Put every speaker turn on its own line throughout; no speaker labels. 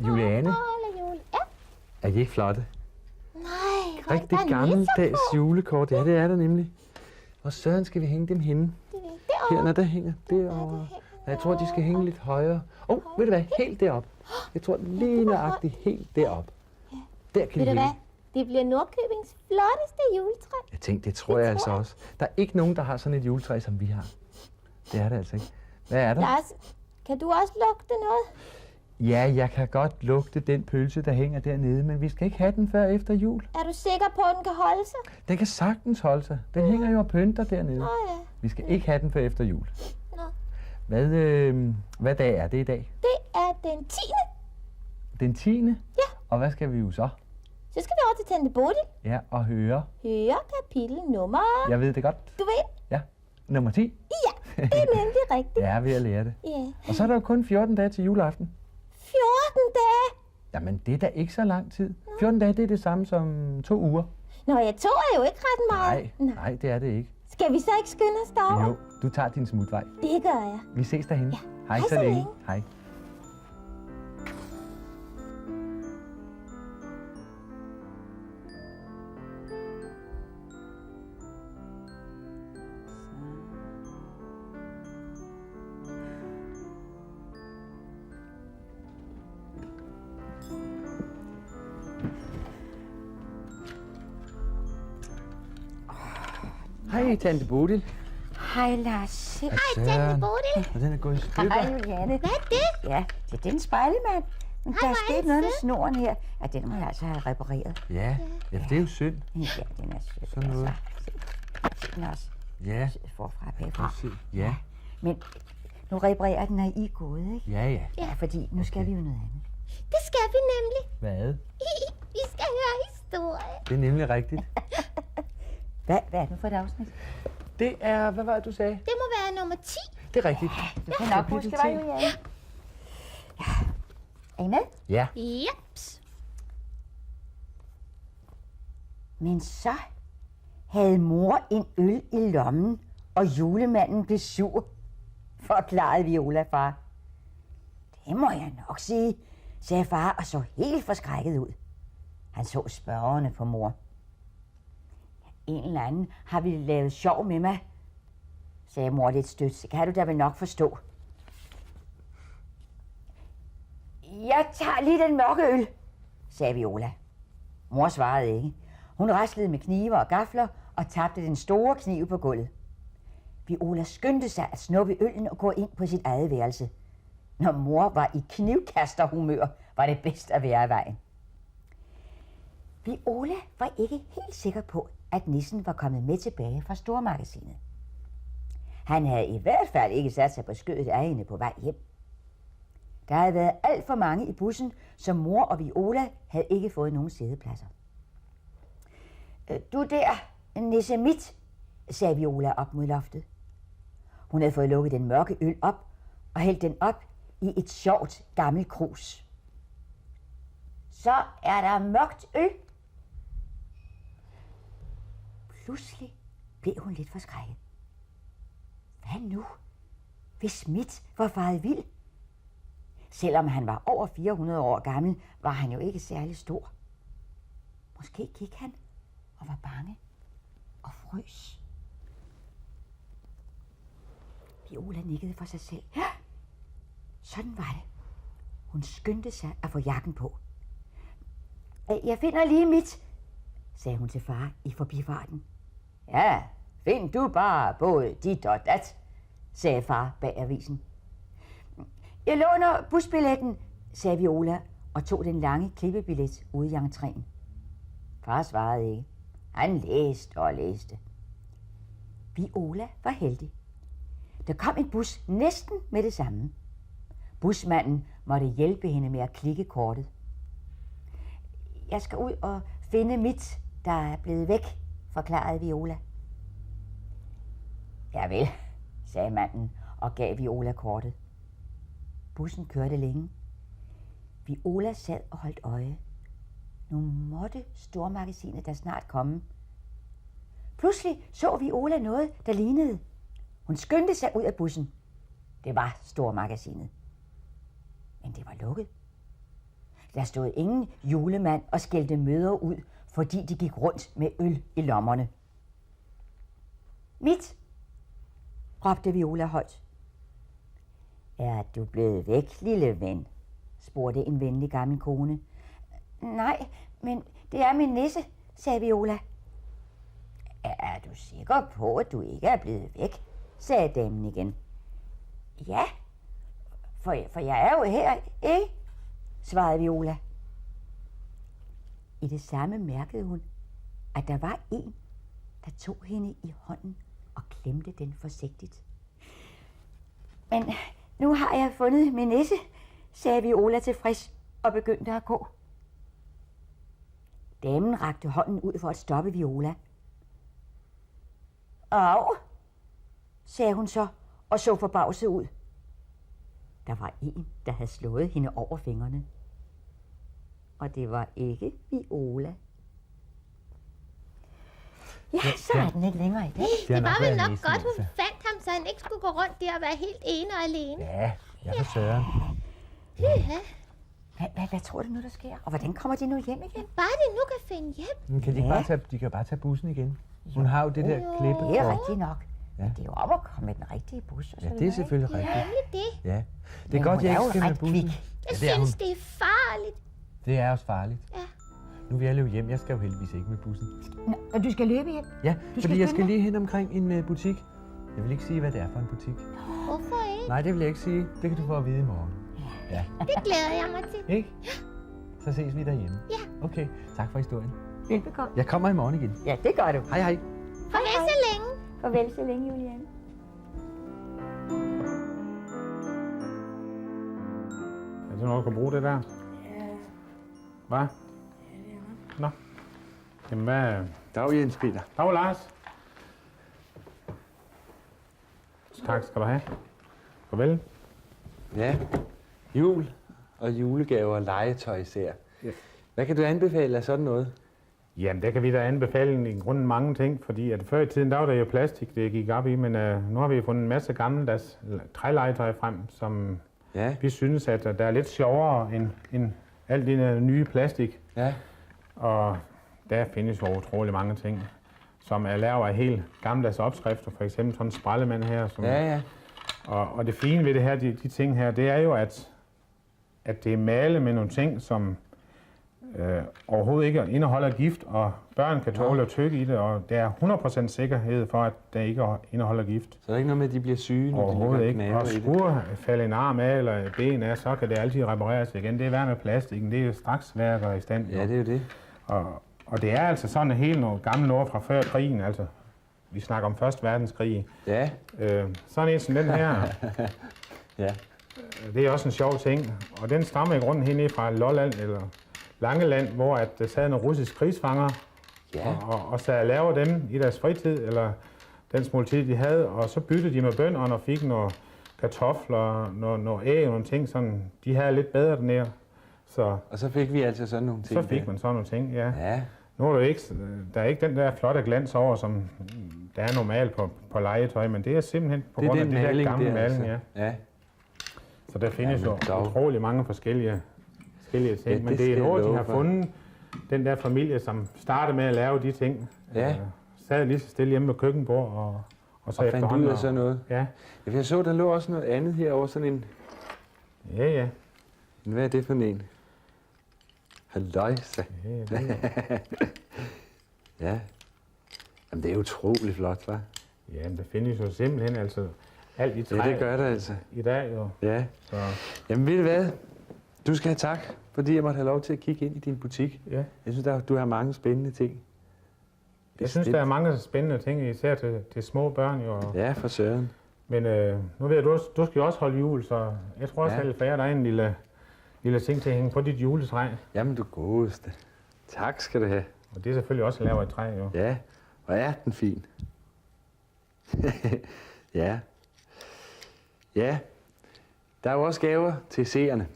Juliane, er de ikke flotte?
Nej,
Rigtig gammeldags julekort, ja det er der nemlig. Hvor søren skal vi hænge dem henne? Her, der hænger derovre. Jeg tror, de skal hænge lidt højere. Ved du hvad? Helt derop. Jeg tror lige nøjagtigt helt derop. Der kan
ved
de
du
hænge.
hvad? Det bliver Nordkøbings flotteste juletræ.
Jeg tænkte, det tror jeg altså også. Der er ikke nogen, der har sådan et juletræ, som vi har. Det er det altså ikke. Hvad er der?
Lars, kan du også lugte noget?
Ja, jeg kan godt lugte den pølse, der hænger dernede, men vi skal ikke have den før efter jul.
Er du sikker på, at den kan holde sig?
Den kan sagtens holde sig. Den hænger jo og pynter dernede.
Nå ja.
Vi skal ikke have den før efter jul.
Nå.
Hvad dag er det i dag?
Det er den 10.
Den 10.
Ja.
Og hvad skal vi jo så?
Så skal vi over til Tante Bodil.
Ja, og høre.
Høre kapitel nummer...
Jeg ved det godt.
Du ved?
Ja, nummer 10.
Ja, det er nemlig rigtigt.
Ja, vi er lære det.
Ja.
Og så er der jo kun 14 dage til juleaften.
14 dage?
Jamen, det er da ikke så lang tid. 14 dage, det er det samme som 2 uger.
Nå, jeg tror jo ikke ret meget.
Nej, det er det ikke.
Skal vi så ikke skynde os derover?
Jo, du tager din smutvej.
Det gør jeg.
Vi ses derhen.
Ja.
Hej så længe. Hej. Hej, Tante Bodil.
Hej, Lars.
Hej, Tante Bodil.
Og den er gået i stykker.
Hej, Juliane.
Hvad er det?
Ja, det er den spejlemand. Men der er
hvor er
sket
den
noget med
sød.
snoren her. Ja, den må jeg altså have repareret.
Ja, det er jo synd.
Ja, den er sød.
Sådan noget.
Se den også.
Ja,
Forfra og bagfra.
præcis. Ja,
Men nu reparerer den, når I er gået, ikke?
ja.
Ja, fordi nu skal vi jo noget andet.
Det skal vi nemlig.
Hvad?
Vi skal høre historie.
Det er nemlig rigtigt.
Hvad er det nu for et afsnit?
Det er, hvad var det, du sagde?
Det må være nummer 10.
Det er rigtigt.
Du kan nok huske, hvad Juliane? Ja. Er I med?
Ja.
Jeps.
Men så havde mor en øl i lommen, og julemanden blev sur, forklarede Viola far. Det må jeg nok sige, sagde far og så helt forskrækket ud. Han så spørgende på mor. En eller anden har vi lavet sjov med mig, sagde mor lidt stødt. Så kan du da vel nok forstå. Jeg tager lige den mørke øl, sagde Viola. Mor svarede ikke. Hun raslede med knive og gafler og tabte den store kniv på gulvet. Viola skyndte sig at snuppe øllen og gå ind på sit eget værelse. Når mor var i knivkasterhumør, var det bedst at være i vejen. Viola var ikke helt sikker på, at nissen var kommet med tilbage fra stormagasinet. Han havde i hvert fald ikke sat sig på skødet af hende på vej hjem. Der havde været alt for mange i bussen, så mor og Viola havde ikke fået nogen sædepladser. Du der, nisse mit, sagde Viola op mod loftet. Hun havde fået lukket den mørke øl op og hældt den op i et sjovt gammelt krus. Så er der mørkt øl. Pludselig blev hun lidt forskrækket. Hvad nu, hvis Smith var faret vild? Selvom han var over 400 år gammel, var han jo ikke særlig stor. Måske gik han og var bange og frøs. Viola nikkede for sig selv. Ja, sådan var det. Hun skyndte sig at få jakken på. Jeg finder lige mit, sagde hun til far i forbifarten. Ja, find du bare både dit og dat, sagde far bag avisen. Jeg låner busbilletten, sagde Viola og tog den lange klippebillet ude i entréen. Far svarede ikke. Han læste og læste. Viola var heldig. Der kom en bus næsten med det samme. Busmanden måtte hjælpe hende med at klikke kortet. Jeg skal ud og finde mit, der er blevet væk, forklarede Viola. Ja vel, sagde manden og gav Viola kortet. Bussen kørte længe. Viola sad og holdt øje. Nu måtte stormagasinet da snart komme. Pludselig så Viola noget, der lignede. Hun skyndte sig ud af bussen. Det var stormagasinet. Men det var lukket. Der stod ingen julemand og skældte mødre ud, fordi de gik rundt med øl i lommerne. Mit, råbte Viola højt. Er du blevet væk, lille ven? Spurgte en venlig gammel kone. Nej, men det er min nisse, sagde Viola. Er du sikker på, at du ikke er blevet væk? Sagde damen igen. Ja, for jeg er jo her, ikke? Svarede Viola. I det samme mærkede hun, at der var en, der tog hende i hånden og klemte den forsigtigt. Men nu har jeg fundet min nisse, sagde Viola tilfreds og begyndte at gå. Damen rakte hånden ud for at stoppe Viola. Au, sagde hun så og så forbavset ud. Der var en, der havde slået hende over fingrene. Og det var ikke Viola. Ja, så er den ikke længere i dag.
Det var vel nok godt, hun fandt ham, så han ikke skulle gå rundt der og være helt ene og alene.
Ja, jeg for søren.
Ja.
Hvad tror du nu, der sker? Og hvordan kommer de nu hjem igen?
Bare de nu kan finde hjem.
Men kan de kan bare tage bussen igen. Hun har jo det der klippe
Det er
for.
rigtigt nok.
Ja.
Det er jo om at komme med den rigtige bus. Og så
Ja, det er
videre,
selvfølgelig
ikke?
rigtigt.
Nemlig det.
Ja. Det er
Men
godt,
hun
jeg
er
ikke
jo
skal med
ret
bussen.
kvik.
Jeg
det er
synes,
hun.
det er farligt.
Det er også farligt.
Ja.
Nu vil jeg løbe hjem. Jeg skal jo heldigvis ikke med bussen.
Nå, og du skal løbe hjem?
Ja, fordi jeg skal
skynde
lige hen omkring en butik. Jeg vil ikke sige, hvad det er for en butik.
Hvorfor ikke?
Nej, det vil jeg ikke sige. Det kan du få at vide i morgen. Ja.
Det glæder jeg mig til.
Ikke? Så ses vi derhjemme.
Ja.
Okay, tak for historien.
Velbekomme.
Jeg kommer i morgen igen.
Ja, det gør du.
Hej hej.
Farvel så længe.
Farvel så længe, Juliane.
Er det noget, du kan bruge det der? Ja. Hvad? Nå. Jamen hvad?
Dag Jens Peter.
Dag Lars. Tak skal du have. Farvel.
Ja, jul og julegaver og legetøj især.
Ja.
Hvad kan du anbefale af sådan noget?
Jamen, der kan vi da anbefale i grunden mange ting, fordi at før i tiden, der var der jo plastik, det gik op i, men nu har vi fundet en masse gammeldags trælegetøj frem, som vi synes, at der er lidt sjovere end alt det nye plastik.
Ja.
Og der findes jo utrolig mange ting, som er lavet af helt gammeldags opskrifter, for eksempel sådan en sprallemand her. Som,
Ja.
og det fine ved det her, de ting her, det er jo, at det er malet med nogle ting, som overhovedet ikke indeholder gift, og børn kan tåle at tykke i det, og der er 100% sikkerhed for, at det ikke indeholder gift.
Så er der ikke noget med, at de bliver syge, når de
Overhovedet
ligger og
ikke.
gnaver
Og
i det?
skulle falde en arm af eller et ben af, så kan det altid repareres igen. Det er værd med plastikken, det er jo straks værker i stand.
Ja, det er jo det.
Og det er altså sådan helt noget gammelt ord fra før krigen, altså. Vi snakker om 1. verdenskrig.
Ja.
Sådan en som den her,
Ja.
det er også en sjov ting. Og den stammer i grunden helt ned fra Lolland eller Langeland, hvor at der sad nogle russiske krigsfanger
Ja.
og sad og lavede dem i deres fritid, eller den smule tid, de havde. Og så byttede de med bønderne og fik nogle kartofler, nogle æg og nogle ting, sådan. De havde lidt bedre dernede. Så
Og så fik vi altså sådan nogle ting.
så fik man sådan nogle ting, ja.
Ja.
Nu er der er ikke den der flotte glans over, som der er normalt på legetøj, men det er simpelthen på
Det er
grund af
den
det der
maling
gamle
der,
maling,
altså.
ja.
Ja.
Så der findes
Jamen,
jo
dog.
utrolig mange forskellige ting,
Ja, det
men det
skal
er
jeg
noget, de
love
har
for.
fundet, den der familie, som startede med at lave de ting.
Ja.
Sad lige så stille hjemme ved køkkenbord, og så
Og fandt
efterhånden...
ud af sådan noget.
Ja,
Ja, jeg så, der lå også noget andet herovre, sådan en...
ja.
Hvad er det for en? Halløjsa. Ja. Jamen, det er utrolig flot, hva'?
Ja, men der findes jo simpelthen altså alt i træ
Ja, det gør det altså.
i dag, jo.
Ja.
Så,
Jamen, ved du hvad? Du skal have tak, fordi jeg måtte have lov til at kigge ind i din butik.
ja.
Jeg synes, du har mange spændende ting.
Jeg synes, der er mange spændende ting, især til små børn, jo.
Ja, for søren.
Men nu ved jeg, du skal jo også holde jul, så jeg tror også,
Ja.
at jeg vil dig en lille ting til at hænge på dit juletræ.
Jamen, du godeste. Tak skal du have.
Og det er selvfølgelig også lavet af træ, jo.
Ja, hvor er den fin. Ja. Ja, der er jo også gaver til seerne.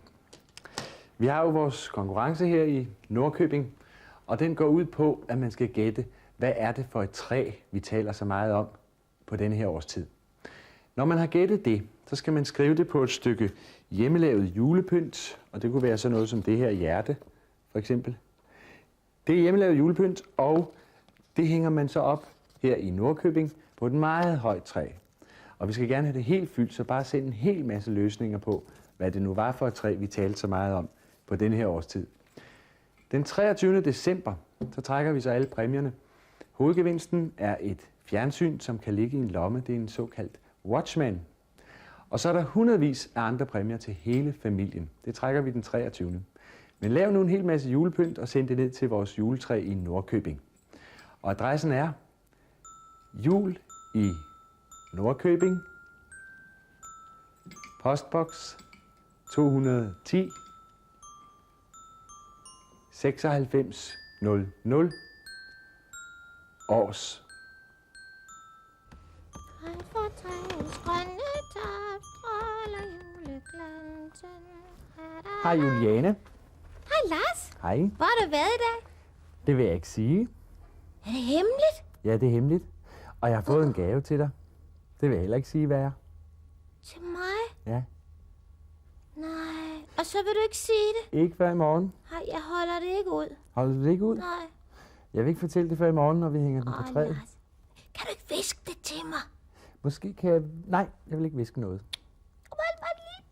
Vi har jo vores konkurrence her i Nordkøbing, og den går ud på, at man skal gætte, hvad er det for et træ, vi taler så meget om på denne her årstid. Når man har gættet det, så skal man skrive det på et stykke hjemmelavet julepynt, og det kunne være sådan noget som det her hjerte, for eksempel. Det er hjemmelavet julepynt, og det hænger man så op her i Nordkøbing på et meget højt træ. Og vi skal gerne have det helt fyldt, så bare send en hel masse løsninger på, hvad det nu var for et træ, vi talte så meget om på denne her årstid. Den 23. december, så trækker vi så alle præmierne. Hovedgevinsten er et fjernsyn, som kan ligge i en lomme. Det er en såkaldt Watchman. Og så er der hundredvis af andre præmier til hele familien. Det trækker vi den 23. Men lav nu en hel masse julepynt og send det ned til vores juletræ i Nordkøbing. Og adressen er Jul i Nordkøbing, postboks 210 9600 Års.
Hej for træets grønne top, stråler juleglansen.
Hej Juliane.
Hej Lars.
Hej.
Hvor har du været i dag?
Det vil jeg ikke sige.
Er det hemmeligt?
Ja, det er hemmeligt. Og jeg har fået en gave til dig. Det vil jeg heller ikke sige, hvad er.
Til mig?
Ja.
Nej. Og så vil du ikke sige det?
Ikke før i morgen.
Nej, jeg holder det ikke ud.
Holder du det ikke ud?
Nej.
Jeg vil ikke fortælle det før i morgen, når vi hænger den på træet.
Lars. Kan du ikke viske det til mig?
Måske kan jeg... Nej, jeg vil ikke viske noget.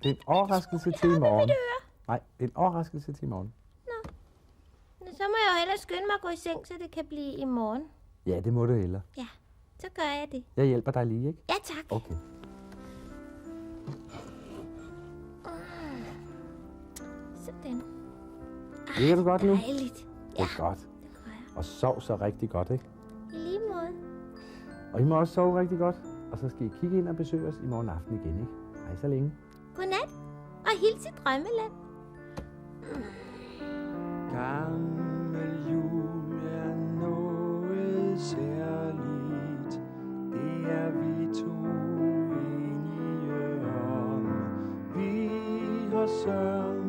Det er en overraskelse til i
i
morgen.
mit øre.
Nej, det er en overraskelse til i morgen.
Men så må jeg jo hellere skynde mig at gå i seng, så det kan blive i morgen.
Ja, det må du hellere.
Ja, så gør jeg det.
Jeg hjælper dig lige, ikke?
Ja, tak.
Okay.
Sådan.
Ligger du godt nu?
Dejligt.
Det
Ja,
er godt.
det gør jeg.
Og sov så rigtig godt, ikke?
I lige måde.
Og I må også sove rigtig godt. Og så skal I kigge ind og besøge os i morgen aften igen, ikke? Hej så længe.
Godnat. Og hils i drømmeland.
Gammel jul er noget særligt. Det er vi to enige om. Vi har sørget